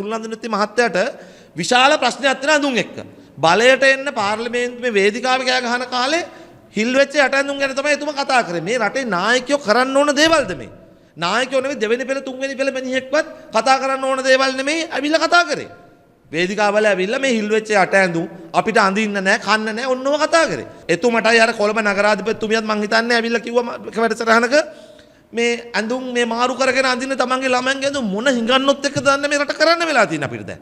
ගුරුනන්දනති මහත්තයාට විශාල ප්‍රශ්නයක් තියෙනවා අඳුන් එක්ක. බලයට එන්න පාර්ලිමේන්තුවේ වේදිකාවේ කෑ ගහන කාලේ හිල් වෙච්ච යට ඇඳුම් ගැන තමයි එතුමා කතා කරේ. මේ රටේ නායකයෝ කරන්න ඕන දේවල්ද මේ? නායකයෝ නෙවෙයි දෙවෙනි පෙළ තුන්වෙනි පෙළ මිනිහෙක්වත් කතා කරන්න ඕන දේවල් නෙමෙයි අවිල්ල කතා කරේ. වේදිකාවල ඇවිල්ලා මේ හිල් වෙච්ච යට ඇඳුම් අපිට අඳින්න නැහැ, කන්න නැහැ ඔන්නව කතා කරේ. එතුමටයි අර කොළඹ නගරාධිපතිතුමියත් මං හිතන්නේ ඇවිල්ලා කිව්වා වැඩසටහනක මේ ඇඳුම් මේ මාරු කරගෙන අඳින්න තමන්ගේ ළමයන්ගේ ඇඳුම් මොන හිඟන්නොත් එක්ක දන්නේ මේ රට කරන්න වෙලා තියෙන අපිට දැන්.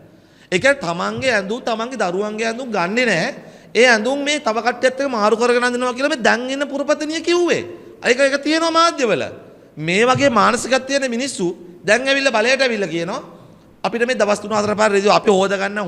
ඒ කියන්නේ තමන්ගේ ඇඳුම් තමන්ගේ දරුවන්ගේ ඇඳුම් ගන්නෙ නැහැ. ඒ ඇඳුම් මේ තව කට්ටියත් එක්ක මාරු කරගෙන අඳිනවා කියලා මේ දැන් ඉන්න පුරපතනිය කිව්වේ. ඒක තියෙනවා මාධ්‍යවල. මේ වගේ මානසිකත්වයක් තියෙන මිනිස්සු දැන් ඇවිල්ලා බලයට ඇවිල්ලා කියනවා අපිට මේ දවස් 3-4 පාර රේඩියෝ අපි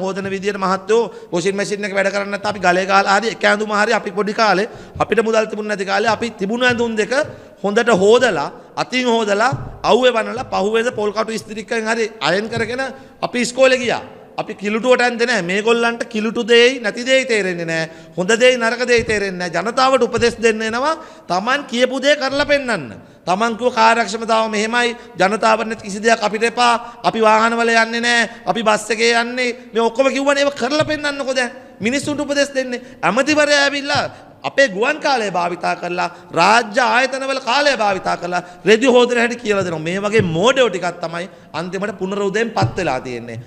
හොදන විදියට මහත්තයෝ වොෂින් මැෂින් එක වැඩ කරන්නේ නැත්නම් අපි ගලේ ගහලා හරි එක ඇඳුම හරි අපි පොඩි කාලේ අපිට මුදල් තිබුණ නැති කාලේ අපි තිබුණ ඇඳුම් දෙක හොඳට හොදලා අතින් හොදලා අවුවේ වනලා පහුවේද පොල් කටු ඉස්තිරික්කෙන් හරි අයන් කරගෙන අපි ඉස්කෝලේ ගියා. අපි කිලුටුවට ඇන්දේ නැහැ. මේගොල්ලන්ට කිලුටු දෙයි නැති දෙයි තේරෙන්නේ නැහැ. හොඳ දෙයි නරක දෙයි තේරෙන්නේ නැහැ. ජනතාවට උපදෙස් දෙන්න එනවා. Taman කියපු දේ කරලා පෙන්නන්න. Taman කිව්ව කාර්යක්ෂමතාව මෙහෙමයි. ජනතාවට නැති කිසි දෙයක් අපිට එපා. අපි වාහනවල යන්නේ නැහැ. අපි බස් එකේ යන්නේ. මේ ඔක්කොම කිව්වනේ ඒව කරලා පෙන්නන්නකෝ දැන්. මිනිස්සුන්ට උපදෙස් දෙන්නේ. ඇමතිවරයා ඇවිල්ලා අපේ ගුවන් කාලය භාවිතා කරලා රාජ්‍ය ආයතනවල කාලය භාවිතා කරලා රෙදි හොදන හැටි කියලා දෙනවා. මේ වගේ මෝඩයෝ ටිකක් තමයි අන්තිමට පුනරුදයෙන් පත් වෙලා තියෙන්නේ.